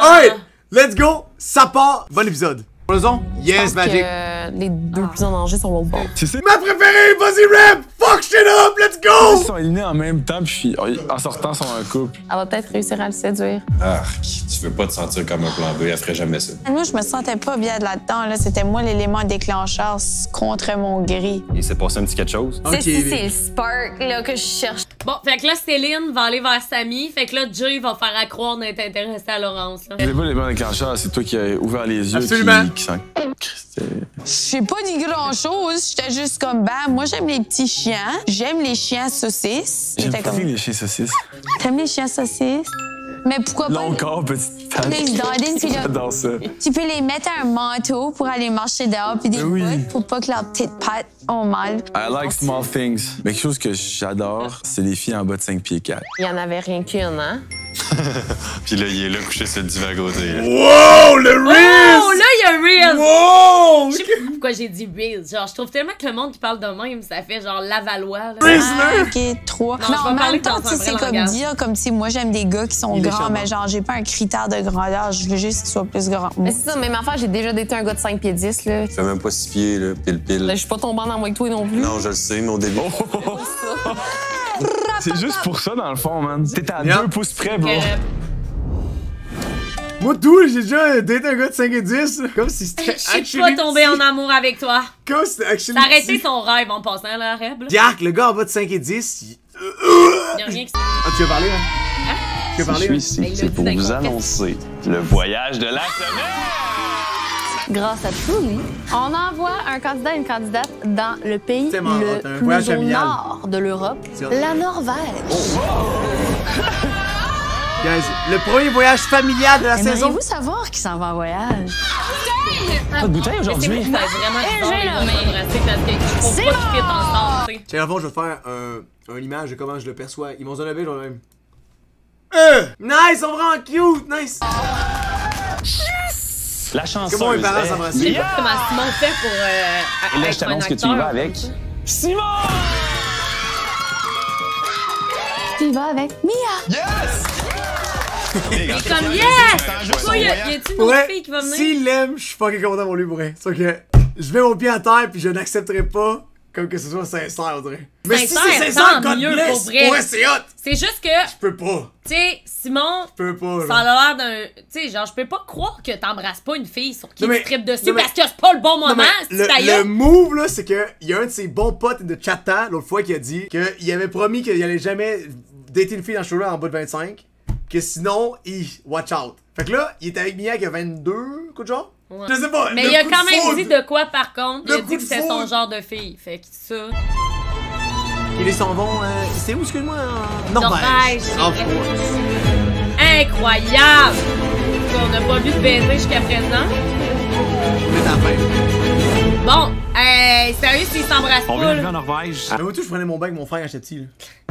Alright, let's go. Ça part. Bon épisode. Raison? Yes, Magic. Les deux plus en danger sont l'autre bord. C'est ma préférée. Vas-y, rap. Fuck shit up. Let's go. Ils sont alignés en même temps, puis en sortant, ils sont en couple. Elle va peut-être réussir à le séduire. Ah, tu veux pas te sentir comme un plan B, elle ferait jamais ça. Moi, je me sentais pas bien là-dedans. Là. C'était moi l'élément déclencheur contre mon gré. Il s'est passé un petit quelque chose. Ok. C'est le spark là, que je cherche. Bon, fait que là, Céline va aller vers Samy. Fait que là, Jay va faire à croire d'être intéressé à Laurence. Là. C'est pas les bons déclencheurs, c'est toi qui as ouvert les yeux. Absolument. Qui sent... J'ai pas dit grand-chose. J'étais juste comme, ben, moi, j'aime les petits chiens. J'aime les chiens saucisses. J'aime J'étais pas comme, les chiens saucisses. t'aimes les chiens saucisses? Mais pourquoi pas? Long corps, petite face. Les dandines, puis là, J'adore ça. tu peux les mettre un manteau pour aller marcher dehors, puis des Oui. bottes pour pas que leurs petites pattes ont mal. I like small things. Mais quelque chose que j'adore, c'est les filles en bas de 5 pieds 4. Il y en avait rien qu'une, hein? Puis là, il est là couché sur le divan à côté. Là. Wow, le Reels. Oh, là, il y a Reels! Wow. Je sais pas pourquoi j'ai dit Reels. Genre, je trouve tellement que le monde qui parle de même, ça fait genre Lavallois. Là. Ah, OK, 3. Non, je vais en parler même temps, dans un c'est vrai comme langage. dire, comme si moi, j'aime des gars qui sont Il est grands, charmant. mais genre, j'ai pas un critère de grandeur. Je veux juste qu'ils soient plus grands. Mais c'est ça, même affaire, j'ai déjà daté un gars de 5 pieds 10, là. Il fait même pas 6 pieds, là, pile. Là, je suis pas tombée en amour avec toi non plus. Non, je le sais, mais au début. C'est juste pour ça, dans le fond, man. T'es à Yeah. 2 pouces près, bro. Moi, tout, j'ai déjà daté un gars de 5 et 10. Comme si c'était Je suis pas tombée en amour avec toi. Comme si c'était actually. T'as arrêté son rêve en passant, là, Reb. Là. Diac, le gars en bas de 5 et 10. Y a rien qui Ah, tu veux parler, hein? Tu veux parler, hein? Mais ici, il a c'est dit pour d'un vous coup, annoncer le voyage de la semaine. Grâce à Truly, on envoie un candidat et une candidate dans le pays Tellement hot, un le voyage plus au familial. nord de l'Europe, C'est hot. la Norvège. Guys, le premier voyage familial de la saison. Aimeriez-vous savoir qui s'en va en voyage? Pas de bouteille C'est aujourd'hui. vraiment bizarre, les hommes embrassés parce qu'ils font pas qu'ils fit ensemble, tu sais. Tiens, avant, je vais te faire une image de comment je le perçois. Ils m'ont donné un bébé, même. Nice, on vraiment cute, nice. La chanceuse. Comment mes parents est- s'embrassent? Je sais Yeah! pas comment Simon fait pour Et là, je être un t'annonce que tu y acteur. vas avec Simon! Tu y vas avec Mia. Et comme yes! Pourquoi y a-t-il une autre Ouais, fille qui va venir? s'il l'aime, je suis fucking content pour lui, pour vrai. Sauf que je mets mon pied à terre puis je n'accepterai pas comme que ce soit sincère, on dirait. Mais si Sincère, c'est sincère, tant God mieux, bless. pour vrai. Ouais, c'est hot. C'est juste que, Je peux pas. tu sais, Simon, Je peux pas, ça a là. l'air d'un. Tu sais, genre, je peux pas croire que t'embrasses pas une fille sur qui Non, mais- tu tripes dessus non, mais- parce que c'est pas le bon Non, moment, mais c'est ta le gueule. move, là, c'est que il y a un de ses bons potes de Chatta, l'autre fois, qui a dit qu'il avait promis qu'il allait jamais dater une fille dans ce show-là en bas de 25, que sinon, watch out. Fait que là, il est avec Mia qui a 22, coup de genre? Ouais. Je sais pas. Mais le il a coup quand de même foudre. dit de quoi, par contre. Il Le a coup dit que de c'était son foudre. genre de fille. Fait que ça. Et ils s'en vont, c'est où, excuse-moi? En Norvège, Norvège. c'est Ah, vrai. ouais. Incroyable! On n'a pas vu de baiser jusqu'à présent. On est à la fin. Bon, sérieux, s'ils s'embrassent On pas, vient d'arriver là. en Norvège. Mais moi, tout, je prenais mon bain avec mon frère quand j'étais petit, là.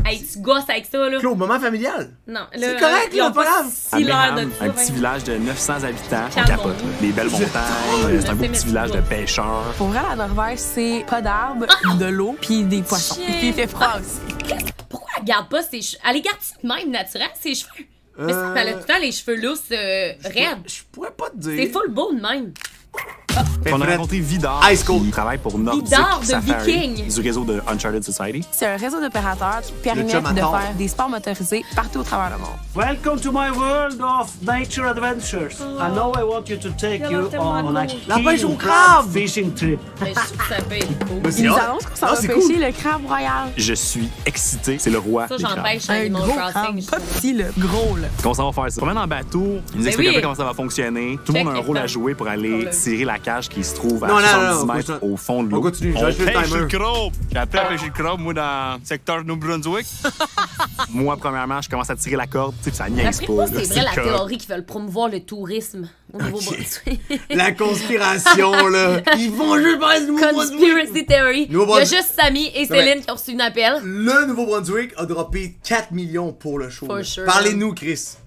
Hey, tu gosses avec ça, là. Claude, moment familial. Non, là. C'est correct, ils ont là, pas grave. si l'air de Abraham, ça, un petit ben. village de 900 habitants. On Calme-toi. capote. Là. Des belles montagnes. C'est un beau petit village de pêcheurs. Pour vrai, la Norvège, c'est pas d'arbres, de l'eau, puis des poissons. Shit. Puis il fait froid aussi. Pourquoi elle garde pas ses cheveux? Elle les garde-tu de même, naturel, ses cheveux? Mais c'est qu'elle a tout le temps les cheveux lousses, raides. Je pourrais pas te dire. C'est full beau de même. On a Fred. rencontré Vidar, Ice Cold. qui travaille pour Nordic Vidar de Safari, Viking. du réseau de Uncharted Society. C'est un réseau d'opérateurs qui chum permet à de tort. faire des sports motorisés partout au travers le monde. Welcome to my world of nature adventures. And now I want you to take you on a La pêche au king crabe. crab fishing trip. Mais je trouve que ça peut être cool. Mais c'est Ils nous hot. annoncent qu'on s'en Ah, va c'est pêcher cool. le crabe royal. Je suis excité. C'est le roi Ça, des j'en crabes. pêche Un Animal gros Crossing. crabe, je pas trouve. petit, le gros, là. On s'en va faire ça. On promène en bateau. Ils nous expliquent un oui. peu comment ça va fonctionner. Tout le monde a un Check rôle à les jouer pour aller femmes. tirer la cage qui se trouve à Non, non, 70 non, mètres faut- au fond de On l'eau. continue, j'ai acheté le timer. crabe. J'ai appris à pêcher le crabe, moi, dans le secteur New Brunswick. Moi, premièrement, je commence à tirer la corde. Tu sais, puis ça niaise D'après pas. moi, là. c'est vrai la comme- théorie qu'ils veulent promouvoir le tourisme au Nouveau-Brunswick. La conspiration, là. Ils vont juste parler du Nouveau-Brunswick. Conspiracy theory. Il y a Nouveau-Brunswick. juste Samy et mais- Céline qui ont reçu un appel. Le Nouveau-Brunswick a droppé 4 millions pour le show. For là. sure. Parlez-nous, Chris.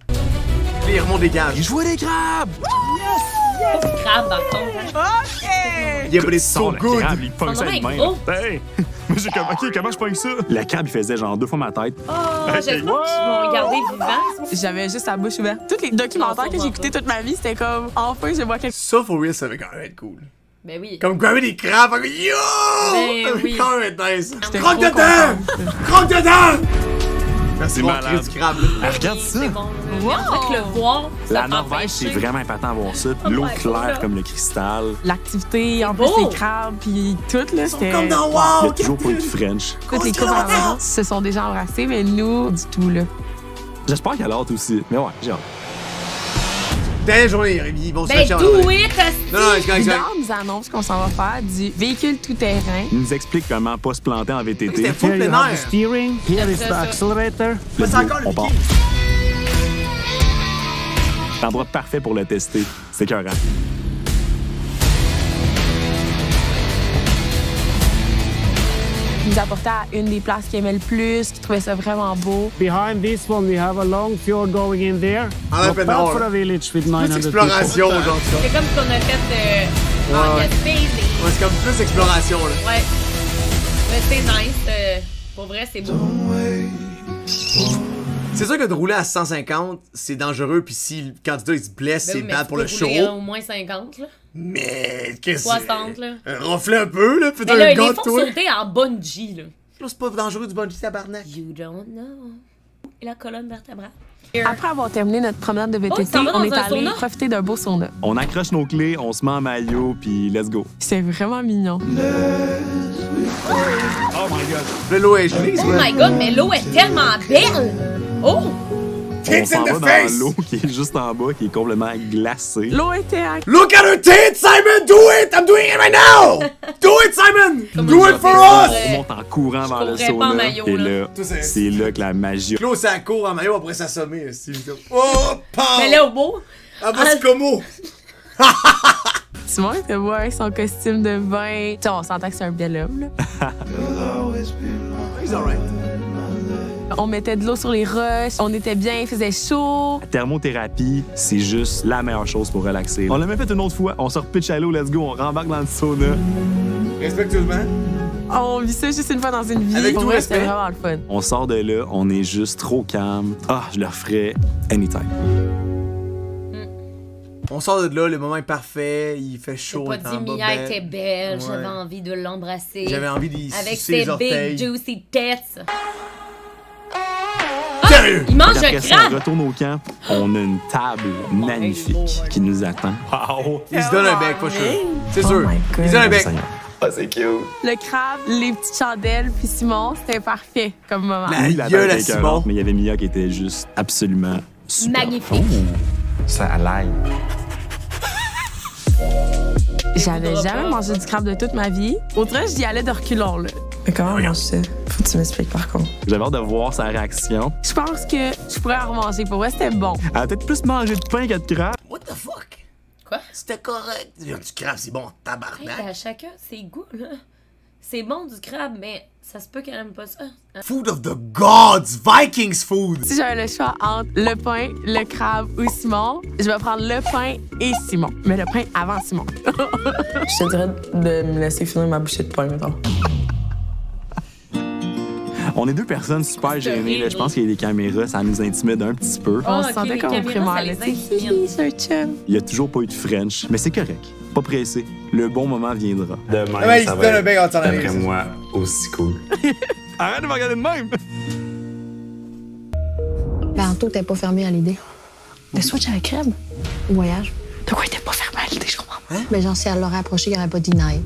Puis il remonte des cages. Il jouait des crabes! Pas de crabe, par contre. Hein. Yeah, but it's Sors so le good. crabe, il pogne ça de Son nom est même. gros. Hey! Moi, j'ai comme, OK, comment je pogne ça? Le crabe, il faisait genre 2 fois ma tête. Oh, j'espère qu'ils vont garder vivant. J'avais juste la bouche ouverte. Tous les documentaires que j'ai écoutés toute ma vie, c'était comme enfin je vois quelque chose. Ça, for real, ça va quand même être cool. Ben oui. Comme grabber des crabes, yo! Ben Ça va oui. quand même être nice. J'étais Croque trop dedans! Croque dedans! Merci C'est mon malade. Chris du crabe, là. Ah, regarde ça! C'est bon. On dirait que le voir, ça La peut Norvège, c'est empêcher. vraiment important à voir ça. Oh L'eau my claire God. comme le cristal. L'activité, en plus beau. les crabes, puis tout là, c'était. Comme dans Il y a WoW! toujours pas eu de French. Toutes les couples à la maison se sont déjà embrassés, mais nous, du tout là. J'espère qu'elle a hâte aussi. Mais ouais, j'ai hâte. Dernière journée, ils vont se Ben, faire do it, asti. Non, non, c'est correct, c'est Bidard correct. nous annonce qu'on s'en va faire du véhicule tout-terrain. Il nous explique comment pas se planter en VTT. C'était fou Here you plein have the air. steering. Here is the ça. accelerator. Mais c'est encore le On part. bikini. L'endroit parfait pour le tester. C'est écœurant. Il nous apportait à une des places qu'il aimait le plus, qu'il trouvait ça vraiment beau. Behind this one, we have a long fjord going in there. En Not open bad door, for là. a village with Plus 900 people. exploration, genre ça. C'est comme ce qu'on a fait en Ouais. Gaspésie. Ouais, c'est comme plus exploration, là. Ouais. Mais c'est nice. Pour vrai, c'est beau. C'est sûr que de rouler à 150, c'est dangereux, puis si le candidat il se blesse, Ben c'est oui, mais bad tu pour peux le rouler show. au moins 50, là. Mais qu'est-ce que 60, là. Ronfler un peu, là, peut-être Mais là, un ils gars les de font toi. sauter en bungee, là. Là, c'est pas dangereux du bungee tabarnak. You don't know. Et la colonne vertébrale. Après avoir terminé notre promenade de VTT, t'en vas dans on est un allé sauna? profiter d'un beau sauna. On accroche nos clés, on se met en maillot, puis let's go. C'est vraiment mignon. Oh my God! Le l'eau est gelée, Oh my god, mais l'eau est tellement belle! Oh! On Tits s'en in va the dans face! l'eau qui est juste en bas, qui est complètement glacée. L'eau était à... Look at her tits, Simon! Do it! I'm doing it right now! Do it, Simon! Comme Do je it for pensais, us! On monte en courant vers le courrais pas en sauna. maillot, Et là. là, Tout c'est- c'est là que la magie. Claude, ça court en maillot après s'assommer. Oh, pow! Mais là, au beau, Ah, bah, c'est como! Simon était beau avec son costume de bain. Tu sais, on s'entend que c'est un bel homme, là. He's alright. On mettait de l'eau sur les roches, on était bien, il faisait chaud. La thermothérapie, c'est juste la meilleure chose pour relaxer. On l'a même fait une autre fois. On sort pitch à l'eau, let's go, on rembarque dans le sauna. Respectueusement. On vit ça juste une fois dans une vie. Avec Pour tout vrai, c'était respect. vraiment le fun. On sort de là, on est juste trop calme. Ah, je le referais anytime. On sort de là, le moment est parfait, il fait chaud. j'ai on pas est en dit Mia bobette. était belle, Ouais. j'avais envie de l'embrasser. J'avais envie d'y Avec sucer les ses orteils. big juicy tits. Sérieux? Il mange Après un ça, on crabe! retourne au camp. On a une table magnifique qui nous attend. Wow! Il se donne un bec, pas sûr. C'est Oh sûr. my God. Il se donne un bec. Seigneur. Le crabe, les petites chandelles, puis Simon, c'était parfait comme moment. La Oui, la gueule table à était Simon. écœurante, mais il y avait Mia qui était juste absolument super. Magnifique. Ça à l'ail. J'avais jamais mangé du crabe de toute ma vie. Autrement, j'y allais de reculons, là. Mais comment on mange ça? Faut que tu m'expliques, par contre. J'avais hâte de voir sa réaction. Je pense que je pourrais en remanger. Pour vrai, c'était bon. Elle a peut-être plus mangé de pain que de crabe. What the fuck? Quoi? C'était correct. Du crabe, c'est bon, Hey, tabarnak. à chacun ses goûts, là. C'est bon du crabe, mais ça se peut qu'elle aime pas ça. Food of the gods! Vikings food! Si j'avais le choix entre le pain, le crabe ou Simon, je vais prendre le pain et Simon. Mais le pain avant Simon. Je te dirais de me laisser finir ma bouchée de pain, mettons. On est deux personnes super gênées. Là. Je pense qu'il y a des caméras, ça nous intimide un petit peu. On Ah, se ok, sentait les comme au caméras, ça primaire, là. les Tu sais, intimide. c'est un chum. Il y a toujours pas eu de French, mais c'est correct. Pas pressé. Le bon moment viendra. Demain, Ouais, il ça se va donne un être, bec en temps d'après d'arriver, moi, aussi cool. Arrête de me regarder de même! Tantôt, t'es pas fermé à l'idée. Le switch avec crème? Au voyage. De quoi t'es pas fermé à l'idée, je comprends pas. Ben, genre, si elle l'aurait approché, il aurait pas dit naïf.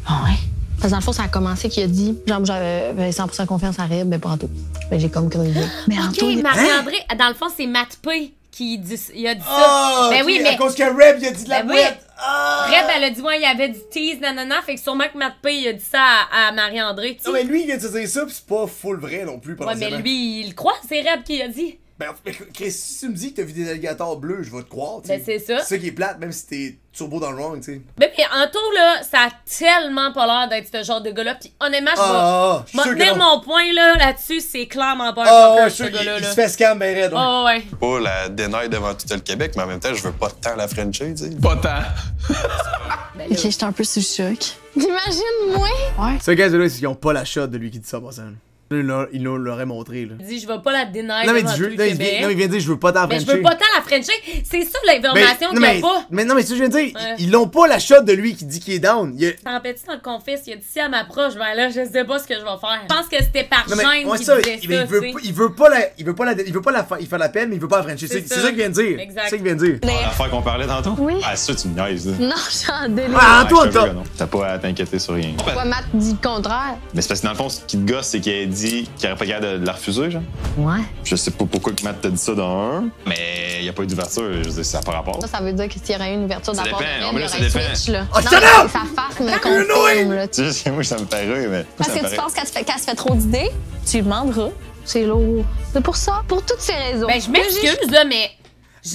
Ah ouais? Parce que dans le fond, ça a commencé qu'il a dit, genre, j'avais 100% confiance à Rib, mais pas en tout. Ben, j'ai comme creusé. Mais en Ok, tout, Marie-André, dans le fond, c'est Matt P qui il a dit ça. Ah! Ben oui, mais. À cause que Reb, il a dit de la Ben oui. boîte! Ah! Reb, elle a dit, moi, il y avait du tease, nanana. Fait que sûrement que Matt P, il a dit ça à Marie-André, tu sais. Non, mais lui, il vient de se dire ça, pis c'est pas full vrai non plus. Ouais, mais potentiellement. lui, il le croit, c'est Reb qui a dit. Ben, Chris, si tu me dis que t'as vu des alligators bleus, je vais te croire, tu sais. Ben, c'est ça. C'est ça qui est plate, même si t'es turbo dans le wrong, tu sais. Mais Anto, là, ça a tellement pas l'air d'être ce genre de gars-là. Puis honnêtement, je vais tenir mon point là-dessus, c'est clairement pas un fucker, ce gars-là. Il se fait scam, ben raide. Oh, ouais. Pas la dénaille devant tout le Québec, mais en même temps, je veux pas tant la Frencher, tu sais. Pas tant. Ok, j'étais un peu sous le choc. T'imagines, moi? Ouais. Ce gars-là, ils ont pas la shot de lui qui dit ça, pour ça. Il nous l'aurait montré, là. Il dit, je vais pas la dénailler Non, devant tout le Québec. il vient de dire, je veux pas t'en Mais frencher. je veux pas tant la Frencher. C'est ça l'information qu'il y a pas. Mais non, mais ça, je viens de dire, ils l'ont pas la shot de lui qui dit qu'il est down. T'en rappelles-tu dans le confesse, il a dit si elle m'approche, ben là, je sais pas ce que je vais faire. Je pense que c'était par Non, mais, gêne ouais, qu'il ça, disait il ça, veut pas la faire, il fait la peine, mais il veut pas la frencher. C'est ça qu'il vient de dire. Exact. C'est ça qu'il vient de dire. L'affaire qu'on parlait tantôt? Oui. Ah, ça, tu me niaises, là. Non, j'ai un délire. Ah, Antoine, je te jure que non. T'as pas à t'inquiéter sur rien. Pourquoi Matt dit le contraire? Mais c'est parce que dans le fond, ce qui te gosse, c'est qu'il a dit qu'il aurait pas capable de la refuser, genre. Ouais. Je sais pas pourquoi que Matt t'a dit ça dans un, mais y a pas eu d'ouverture, je veux dire, ça n'a pas rapport. Ça veut dire que s'il y aurait eu une ouverture de la part de dépend, elle, mais il y là, ça aurait dépend. switch, là. Oh, Non, shut mais up! sa face me confirme, là. Tu sais, moi, ça me fait rire, mais. Parce que tu penses qu'elle se fait trop d'idées, tu lui demanderas. C'est lourd. C'est pour ça. Pour toutes ces raisons. Ben, je m'excuse, là, mais.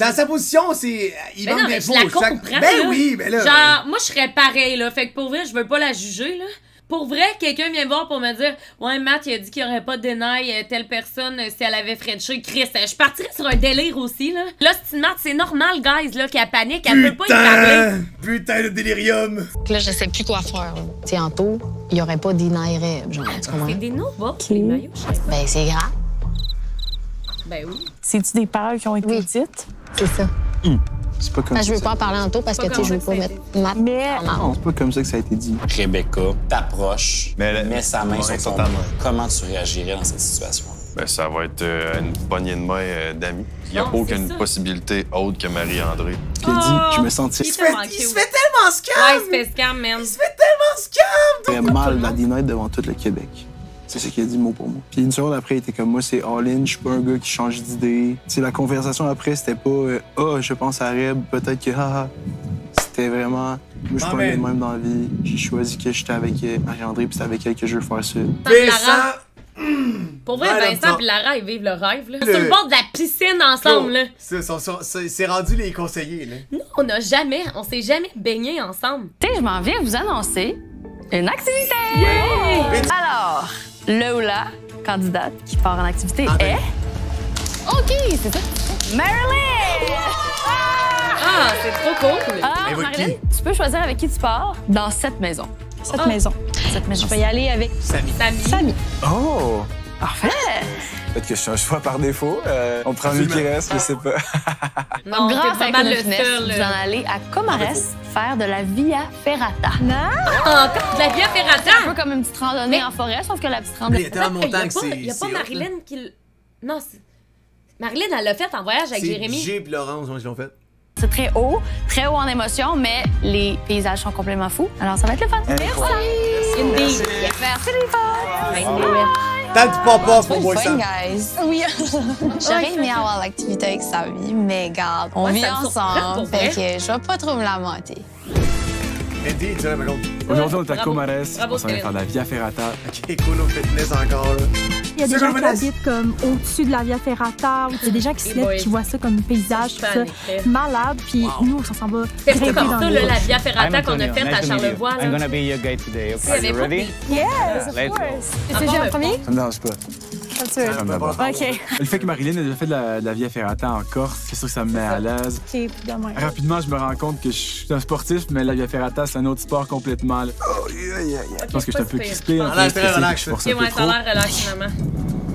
Dans sa position, c'est. Il Ben manque non, mais d'infos. je la comprends. Ben là. oui, ben là. Genre, moi, je serais pareil, là. Fait que pour vrai, je veux pas la juger, là. Pour vrai, quelqu'un vient me voir pour me dire ouais, Matt, il a dit qu'il y aurait pas de deny telle personne si elle avait Frenché. Chris, je partirais sur un délire aussi, là. Là, c'est une Matt, c'est normal, guys, là, qu'elle panique. Elle peut pas y parler. Putain de délirium. Là, je sais plus quoi faire. Tu sais, Anto, il y aurait pas deny rêve, genre, tu comprends? C'est des novas, les maillots, je sais pas. Ben, c'est grave. Ben oui. C'est-tu des paroles qui ont été dites? C'est ça. C'est pas comme Ben, ça. je veux pas en parler Anto parce que, tu sais, je veux pas mettre Matt. Mais. Non, c'est pas comme ça que ça a été dit. Rebecca t'approche, met sa main sur ton totalement. bras. Comment tu réagirais dans cette situation? Ben, ça va être une poignée de main d'amis. Il n'y a Non, aucune c'est ça. possibilité autre que Marie-André. Je l'ai dit, je me sentais Il se fait tellement scam! Ouais, il se fait scam, man. Il se fait tellement scam! très mal la dîner devant tout le Québec. C'est ce qu'il a dit mot pour mot. Puis une seconde après, il était comme moi, c'est all-in, je suis pas un gars qui change d'idée. Tu sais, la conversation après, c'était pas je pense à Reb, peut-être que haha. C'était vraiment, moi, je suis pas un gars de même dans la vie. J'ai choisi que j'étais avec Marie-André, puis c'est avec elle que je veux faire ça. Vincent! Pour vrai, Ouais, Vincent et Lara, ils vivent le rêve, là. Sur le bord de la piscine ensemble, là. C'est rendu les conseillers, là. Nous, on s'est jamais baigné ensemble. Je m'en viens vous annoncer une activité! Yeah! Alors, le ou la candidate qui part en activité est... OK, c'est ça. Marilyn! Ah, c'est trop cool! Alors, Marilyn, tu peux choisir avec qui tu pars dans cette maison. Cette maison. Je vais y aller avec Samy. Oh! Parfait! Peut-être que je suis un choix par défaut. On prend lui qui reste, je sais pas. Non, Grâce t'es à pas mal le Finesse, seul. vous en allez à Comares faire de la Via Ferrata. Encore de la Via Ferrata! Un peu comme une petite randonnée en forêt, sauf que la petite randonnée... Il y a tellement de montagnes que c'est. Il y a pas c'est Marilyn hot, là. qui l'... Non, c'est... Marilyn, elle l'a fait en voyage avec C'est Jérémy. J et Laurence, moi, qui l'ont fait. C'est très haut en émotion, mais les paysages sont complètement fous. Alors, ça va être le fun. Merci! Indeed. Merci les filles! Tant du pop-off pour moi, fun, ça. guys. Oui. J'aurais aimé avoir l'activité avec Samy, mais garde, on Ouais, vit ça me surprend, ensemble, pour fait vrai. que je vais pas trop me lamenter. Indeed, tu sais, ma blonde. Aujourd'hui, on est à Bravo. Comares. Bravo, On s'en va faire de la Via Ferrata. Ok, cool, au fitness encore, là. Il y a des C'est gens comme qui Vanessa. habitent comme au-dessus de la Via Ferrata. Il y a des gens qui se lèvent, qui voient ça comme paysage, tout ça malade. Puis nous, on s'en va C'est grimper comme dans ça, les là, la roches. Via Ferrata qu'on a faite à Charlevoix. I'm Là. gonna be your guide today. Il y avait pas des- Yes, of Let's go. course. C'est C'est en premier? Ça me dérange pas. Ça me d'abord. OK. Le fait que Marilyn a déjà fait de la Via Ferrata en Corse, c'est sûr que ça me met à l'aise. OK, demain. Rapidement, je me rends compte que je suis un sportif, mais la Via Ferrata, c'est un autre sport complètement. Là. Je pense que je suis un peu crispé. Ah, là, très relax, je force Ok, un peu ouais, ça trop. a l'air relax, finalement.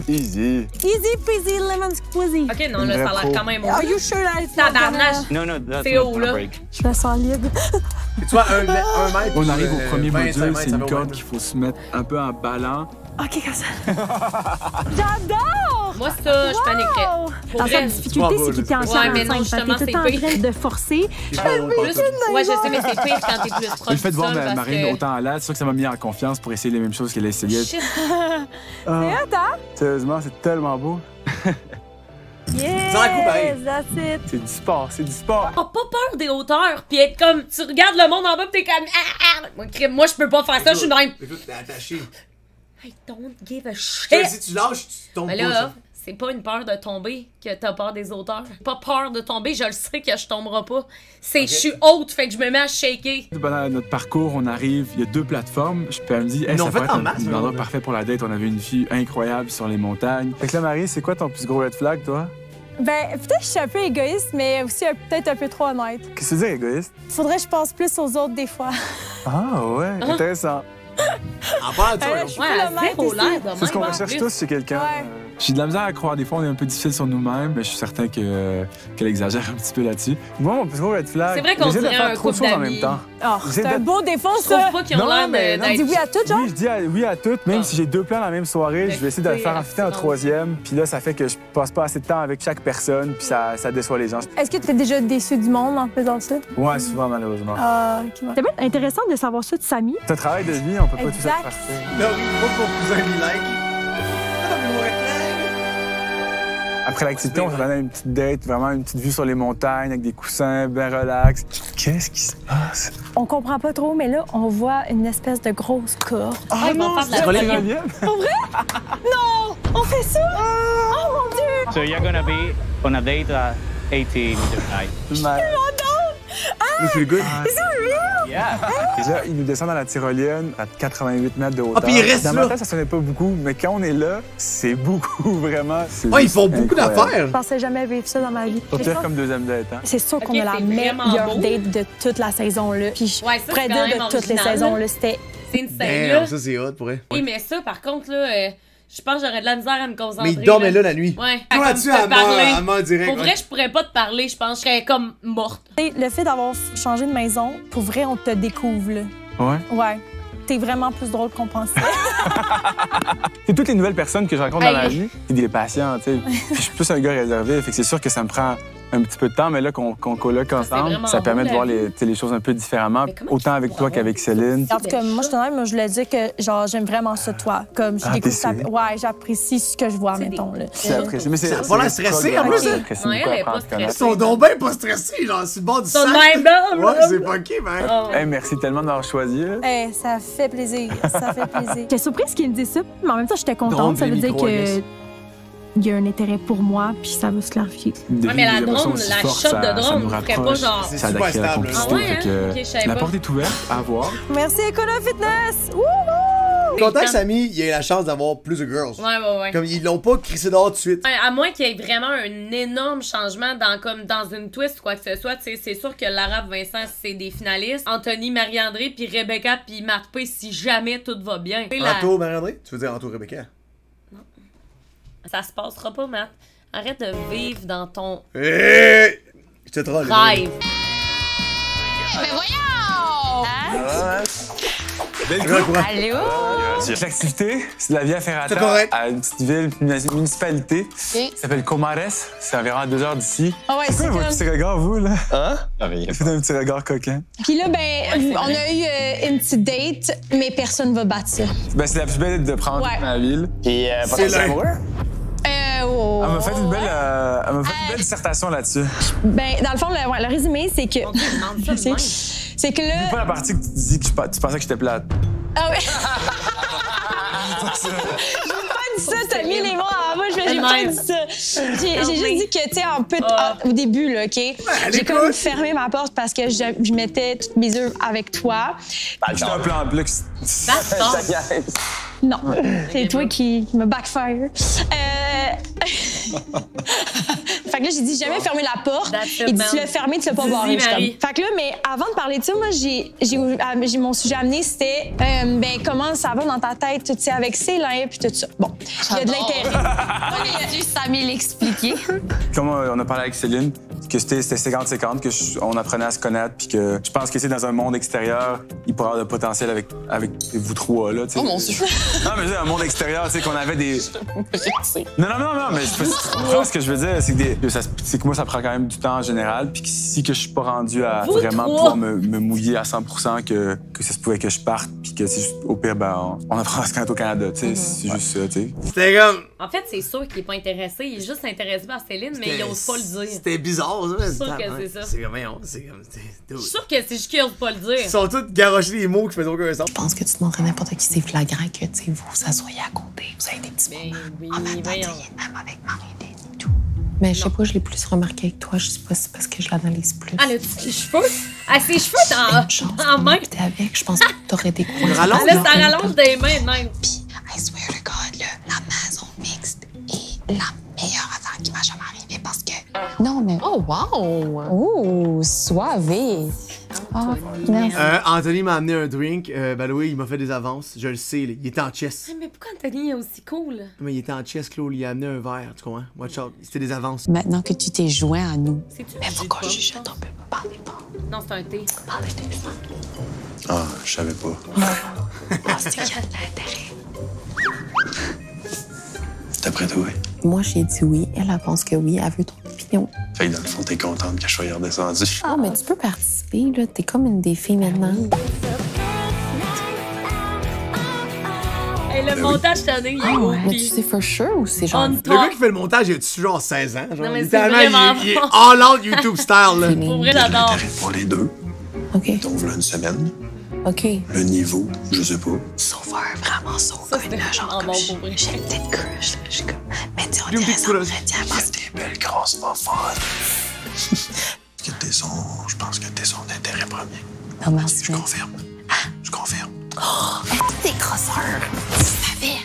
Easy. Easy peasy lemon squeezy. Ok, non, là, ça a l'air quand même. Are you sure that it's not Tabarnache. No, no, that's C'est not haut, gonna là. break. Je me sens libre. Tu vois, un mètre. On arrive au premier 25 module, mètres, c'est ça une va au corde même. qu'il faut se mettre un peu en ballon. OK, comme ça. J'adore! Moi, ça, je paniquerais. Pour En fait, la vrai. difficulté, c'est qu'il était en Ouais, mais non, 45. justement, Fait que t'es c'est tout le temps en pire. train de forcer. Ouais, je sais, mais c'est pire quand t'es plus proche. Le fait de voir du sol, parce Marine que- autant à l'aise, c'est sûr que ça m'a mis en confiance pour essayer les mêmes choses qu'elle essayait. Shit. C'est hot, hein? Sérieusement, c'est tellement beau. Yes, Ça a un coup pareil. that's it. C'est du sport, c'est du sport. T'as pas peur des hauteurs, pis être comme, tu regardes le monde en bas pis t'es comme, Moi, je peux pas faire ça, je suis de même. Écoute, t'es attaché. I don't give a Tu sais, shit. si tu lâches, tu tombes Mais pas. là, ça. C'est pas une peur de tomber que t'as peur des hauteurs. Pas peur de tomber, je le sais que je tomberai pas. C'est je suis haute, fait que je me mets à shaker. Pendant notre parcours, on arrive, il y a 2 plateformes. Je peux me dire, hey, ça pourrait être un endroit parfait pour la date. On avait une vue incroyable sur les montagnes. Fait que là, Marie, c'est quoi ton plus gros red flag, toi? Ben, peut-être que je suis un peu égoïste, mais aussi peut-être un peu trop honnête. Qu'est-ce que tu veux dire, égoïste? Faudrait que je pense plus aux autres des fois. Ah ouais, intéressant. En parle, toi. C'est ce qu'on recherche tous chez quelqu'un. Ouais. J'ai de la misère à croire. Des fois, on est un peu difficile sur nous-mêmes, mais je suis certain qu'elle exagère un petit peu là-dessus. Moi, mon plus gros red flag, c'est vrai qu'on j'essaie de dirait faire un trop de couple choses en même d'amis. temps. Oh, c'est un beau défaut, ça! Je trouve pas qu'ils ont l'air d'être... On dit oui à tout, genre? Oui, je dis oui à tout. Même si j'ai 2 plans la même soirée, je vais essayer de le faire en fitter un 3e. Puis là, ça fait que je passe pas assez de temps avec chaque personne, puis ça déçoit les gens. Est-ce que tu es déjà déçu du monde en faisant ça? Ouais, souvent, malheureusement. Ah, ok. C'est bien intéressant de savoir ça de Samy. C'est un travail de vie, on peut pas tout Exact. faire parfait. Non, pas pour cousin lui like. Après l'activité, on se donnait une petite date, vraiment une petite vue sur les montagnes avec des coussins, bien relax. Qu'est-ce qui se passe? On comprend pas trop, mais là, on voit une espèce de grosse corde. Oh non, c'est pas les reliefs. Pour vrai? Non! On fait ça? Oh mon Dieu! So you're gonna be on a date at 18 tonight. You feel good? Is it real? Yeah. Et là, il nous descend dans la tyrolienne à 88 mètres de hauteur. Ah, puis il reste dans là. ma tête, ça sonnait pas beaucoup, mais quand on est là, c'est beaucoup, vraiment. Ouais, ils font beaucoup d'affaires. Je pensais jamais vivre ça dans ma vie. Pour dire comme 2e date, hein? C'est sûr qu'on Ok, a la c'est vraiment meilleure beau. date de toute la saison-là. Puis je Ouais, ça, pourrais c'est quand dire même de toutes les original, saisons, là. là, c'était... C'est une scène, là. Damn, ça c'est hot pour elle. Oui, mais ça, par contre, là, je pense que j'aurais de la misère à me concentrer. Mais il dormait là la nuit. Ouais. Toi, Comme là-dessus, te elle parler. meurt direct. Pour vrai, je pourrais pas te parler, je pense que je serais comme morte. Le fait d'avoir changé de maison, pour vrai, on te découvre, là. Ouais. Ouais. T'es vraiment plus drôle qu'on pensait. C'est toutes les nouvelles personnes que je rencontre dans la Hey. vie, c'est des patients, tu sais. Puis je suis plus un gars réservé, fait que c'est sûr que ça me prend un petit peu de temps, mais là, qu'on colloque ensemble, vraiment ça permet beau, de voir la vie. les choses un peu différemment, autant avec toi qu'avec Céline. En tout cas, moi, je te dis, moi, je voulais dire que, genre, j'aime vraiment ça, toi. Comme, je Ah, découvre t'es ta... sérieux? Ouais, j'apprécie ce que je vois, mettons, là. C'est apprécié. Mais c'est Ça a pas l'air stressé, en plus, hein? Non, elle est pas Ils sont donc bien pas stressés, genre, sur le bord du Ils sont sac. de même, là, Ouais, là. c'est fucké, man. Oh. Hey, merci tellement de m'avoir choisi. là. Hey, ça fait plaisir, ça fait plaisir. J'étais surprise qu'il me dise ça, mais en même temps, j'étais Drôle contente. Ça des veut dire micros, I que guess. il y a un intérêt pour moi, puis ça va se clarifier. Ouais, mais la drone, aussi la fortes, shot ça- de ça drone, nous ferait pas rapproche, genre... C'est ça super crée la stable. complicité. Ah ouais, fait que hein? Ok, je savais la pas. porte est ouverte, à voir. Merci, Econo Fitness! Wouhou! Content que Samy, il ait la chance d'avoir plus de girls. Ouais. Comme ils l'ont pas crissé dehors tout de suite. Ouais, à moins qu'il y ait vraiment un énorme changement dans une twist ou quoi que ce soit. Tu sais, c'est sûr que l'Arabe Vincent, c'est des finalistes. Anthony, Marie-André, puis Rebecca, puis Marthe P, si jamais tout va bien. Tu sais, la- Anto, Marie-André? Tu veux dire Anto Rebecca? Ça se passera pas, Matt. Arrête de vivre dans ton Hé! Je te troll. rêve. Mais voyons! Belle Grand courant. Allô? L'activité, c'est de la Via Ferrata C'est correct. à une petite ville, une municipalité. OK. Ça s'appelle Comares. C'est environ à 2 heures d'ici. Ah ouais, C'est c'est quoi votre comme... petit regard, vous, là? Hein? Faites un petit regard coquin. Puis là, ben, on a eu une petite date, mais personne va battre ça. Ben, c'est la plus belle de prendre Ouais. toute ma ville. Puis, pas C'est de là. amoureux? Elle m'a fait une belle dissertation là-dessus. Ben, dans le fond, le résumé, c'est que. On te demande ça de même. C'est que Dis là. pas la partie que tu dis que tu pensais que j'étais plate. Ah ouais! J'ai pas dit ça, t'as mis les mots en moi, j'ai pas dit ça. J'ai juste dit que, tu sais, au début, là, OK? J'ai comme fermé ma porte parce que je mettais toutes mes œufs avec toi. J'étais un plan en plus. Non, c'est toi qui me backfire. Fait que là, j'ai dit jamais fermer la porte. Il dit, tu l'as fermé, tu l'as pas Dis-y, barré. Je suis Marie. comme- Fait que là, mais avant de parler de ça, moi, j'ai mon sujet amené, c'était ben, comment ça va dans ta tête, tu sais, avec Céline puis tout ça. Bon, il y a de l'intérêt. On a dû Samy l'expliquer. Comme on a parlé avec Céline, que c'était 50-50, on apprenait à se connaître, puis que je pense que c'est dans un monde extérieur, il pourrait y avoir de potentiel avec vous trois, là, tu sais. Oh mon Dieu. Non, mais un monde extérieur, tu sais, qu'on avait des... Non, mais je sais pas si tu comprends ce que je veux dire, c'est que moi, ça prend quand même du temps en général, puis que si que je suis pas rendu à Vous vraiment trois. pouvoir me mouiller à 100%, que ça se pouvait que je parte, puis que c'est juste, au pire, ben, on apprend à se connaître au Canada, tu sais, c'est juste ça, tu sais. C'était comme... En fait, c'est sûr qu'il est pas intéressé. Il est juste intéressé par Céline, mais il ose pas le dire. C'était bizarre, ça. Je suis sûr que c'est ça. C'est comme, c'est comme... Je suis sûr que c'est juste qu'il ose pas le dire. Ils sont tous garochés des mots qui faisaient aucun sens. Je pense que tu te montres à n'importe qui, c'est flagrant que, tu sais, vous asseyez à côté, vous avez des petits moments. Oui, en même temps, voyons. même avec Marie-Hélène et tout. Mais je sais pas, je l'ai plus remarqué avec toi. Je sais pas si c'est parce que je l'analyse plus. Ah, les cheveux? Ah, ses cheveux en main. T'es avec, je pense que t'aurais découvert. Ça rallonge des mains de même. Puis, I swear to God, là, la maison mixte est la meilleure affaire qui m'a jamais arrivé parce que... Non, mais... Oh, wow! Oh, soivé! Oh, merci. Anthony m'a amené un drink. Ben oui, il m'a fait des avances. Je le sais, là. Il était en chess. Mais pourquoi Anthony est aussi cool? Mais il était en chess, Claude. Il a amené un verre, tu comprends? Watch out. C'était des avances. Maintenant que tu t'es joint à nous. Mais pourquoi je chuchote, on peut pas parler pas. Non, c'est un thé. Parlez de ça. Ah, je savais pas. Ah, c'est qu'il y a de l'intérêt. D'après toi, Moi, j'ai dit oui. Elle pense que oui. Elle veut ton opinion. fait que dans le fond, t'es contente que je sois redescendu. Ah, mais tu peux participer, là. T'es comme une des filles maintenant. Hey, le montage cette année, il est beau. Mais tu sais for sure ou c'est genre... Le gars qui fait le montage, il a-tu genre 16 ans? Genre, Non, mais c'est littéralement, vraiment il est bon. all out YouTube style, là. Pour vrai, j'adore. Pour les deux. OK. Donc, voilà une semaine. OK. Le niveau, je sais pas. Sauveur, vraiment sauveur. Ça, c'était genre, vraiment bon pour vrai. j'ai une petite crush, là. Je suis comme... Mais tu J'ai une petite crush. Il y a des belles grosses pas folles. Je pense que t'es son intérêt premier. Non, merci. Je confirme. Je confirme. Oh, t'es grosseur. Tu savais.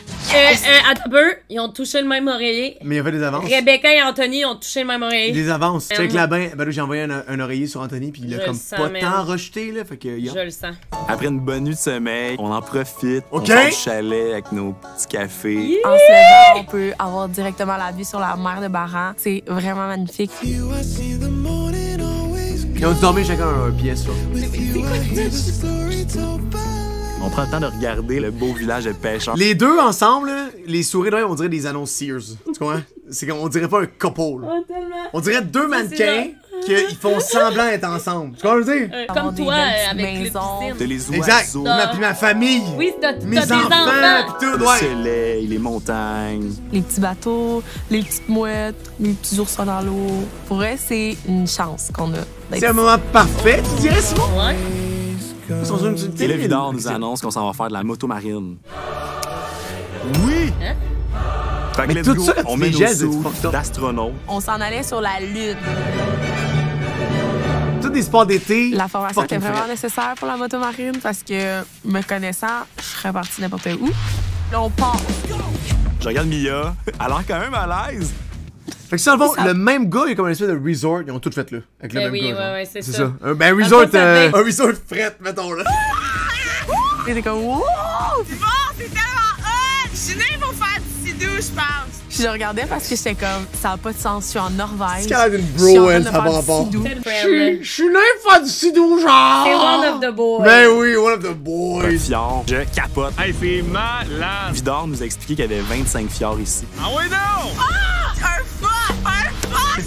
Attends un peu, ils ont touché le même oreiller. Mais il a fait des avances. Rebecca et Anthony ont touché le même oreiller. Des avances. Check la bain. Ben là, j'ai envoyé un oreiller sur Anthony, puis il Je a comme le sens, pas man. tant rejeté, là. Fait que, Je le sens. Après une bonne nuit de sommeil, on en profite. OK. On sort du chalet avec nos petits cafés. En se levant, on peut avoir directement la vue sur la mer de Barran. C'est vraiment magnifique. Ils ont dormi chacun un pièce, là. On prend le temps de regarder le beau village de pêcheurs. Les deux ensemble, là, les souris d'oreille, on dirait des annonces Sears. Tu comprends? C'est comme, on dirait pas un couple. Oh, tellement. On dirait deux mannequins qui font semblant d'être ensemble. Tu comprends ce que je veux dire? Comme toi, avec les piscines. T'as les oiseaux. Exact. Puis ma famille. Oui, t'as Mes des enfants, enfants. pis tout, Le ouais. soleil, les montagnes. Les petits bateaux, les petites mouettes, les petits oursons dans l'eau. Pour vrai, c'est une chance qu'on a. C'est un moment parfait, tu dirais, Simon? Ouais. Ils sont sur une petite Et le île. Vidor nous annonce qu'on s'en va faire de la moto marine. Oui! Hein? Fait que Mais let's tout go, ça, on tu met les nos gèles, sous c'est fucked up. d'astronautes. On s'en allait sur la Lune. Tous des sports d'été. La formation était fucking vraiment frais. nécessaire pour la motomarine parce que, me connaissant, je serais partie n'importe où. Là, on part. Je regarde Mia, elle a l'air quand même à l'aise. Fait que ça, le fond, le même gars, il a comme une espèce de resort, ils ont tout fait là. Avec le Ben même oui, gars. genre. ouais, c'est C'est ça. ça. Ben, Dans le resort, fond, ça fait- un resort fret, mettons là. Et c'est comme, wow! C'est bon, c'est tellement hot! Je suis née pour faire du sidou, je pense. Puis je regardais parce que j'étais comme, ça n'a pas de sens, je suis en Norvège. C'est quand même une Je suis en bro, train elle, de ça faire va du rapport. sidou. Je suis né pour faire du sidou, genre. C'est one of the boys. Ben oui, one of the Un boys. fjord, je capote. Hey, c'est malade! Vidor nous a expliqué qu'il y avait 25 fjords ici. Ah ouais, non! Ah! Un fuck,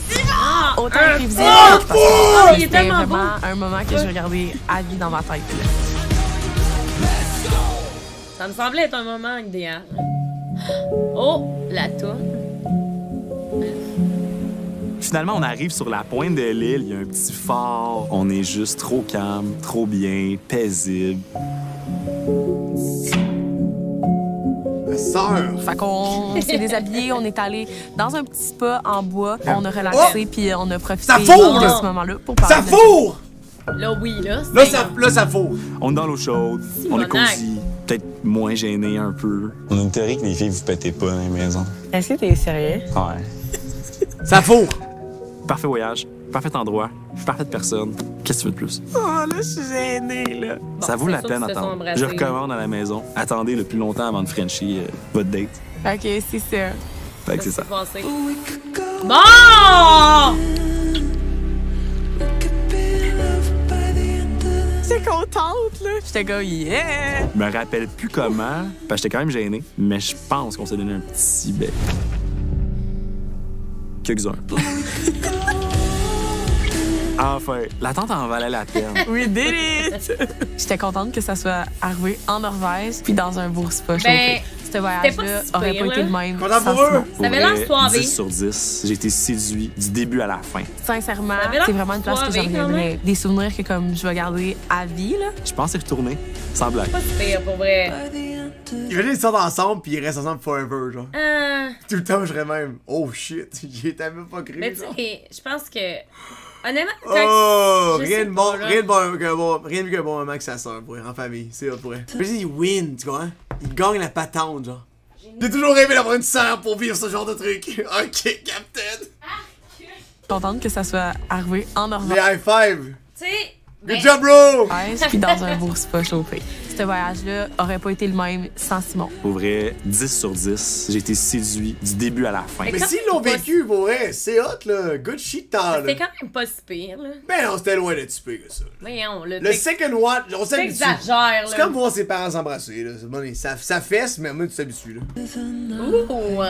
Simon! Autant Un révisé. fuck! parce que Oh, il est c'était tellement vraiment un moment que j'ai regardé à vie dans ma tête. Ça me semblait être un moment idéal. Oh, la toune. Finalement, on arrive sur la pointe de l'île, il y a un petit phare. On est juste trop calme, trop bien, paisible. Sœur. Fait qu'on s'est déshabillé, on est allé dans un petit spa en bois, on a relaxé, puis on a profité Ça fourre, de là! ce moment-là pour parler Ça de- fourre! Là, oui, là. Là, ça fourre. On est dans l'eau chaude, on est Simonac. cosy, peut-être moins gêné un peu. On a une théorie que les filles, vous pétez pas dans les maisons. Est-ce que t'es sérieux? Ouais. Ça fourre. Parfait voyage, parfait endroit, parfaite personne. Qu'est-ce que tu veux de plus? Oh, là, je suis gênée, là. Ça vaut c'est la sûr peine qu'ils se sont d'attendre. embrassés. Je recommande à la maison. Attendez le plus longtemps avant de frencher votre date. OK, c'est ça. Fait que c'est ça. Passé. Bon! J'étais contente, là. J'étais comme, yeah! Je me rappelle plus comment, parce que j'étais quand même gêné, mais je pense qu'on s'est donné un petit bec. Quelques-uns. Enfin, l'attente en valait la peine. We did it! J'étais contente que ça soit arrivé en Norvège puis dans un beau spa chauffé. Ce voyage-là aurait pas été le même. Content pour eux! Ça avait l'air soirée. 10 sur 10. J'ai été séduit du début à la fin. Sincèrement, c'est vraiment une place que je reviendrai. Des souvenirs que comme je vais garder à vie, là. Je pense y retourner, sans blague. Pas super pour vrai. Imagine ils sortent ensemble pis ils restent ensemble forever, genre. Tout le temps, je serais même. Oh shit, j'y étais même pas cru. Mais tu sais, je pense que. Honnêtement, oh, rien de bon, rien de mieux qu'un bon moment que ça sort pour en famille, c'est hot pour vrai. Mais il win, tu vois, il gagne la patente, genre. J'ai toujours rêvé d'avoir une sœur pour vivre ce genre de truc. Ok, Captain. Contente que ça soit arrivé en Norvège. Les high five. Tu sais. Good job, bro! Puis dans un beau spa chauffé. Ce voyage-là aurait pas été le même sans Simon. Pour vrai, 10 sur 10. J'ai été séduit du début à la fin. Mais s'ils l'ont vécu, pour vrai, c'est hot, là. Good shit, là. C'était quand même pas si pire, là. Ben non, c'était loin d'être si pire que ça. Voyons, le second watch, on s'habitue. T'exagères, là. C'est comme voir ses parents s'embrasser, là. Ça fesse, mais moi, tu t'habitues, là. Ouh!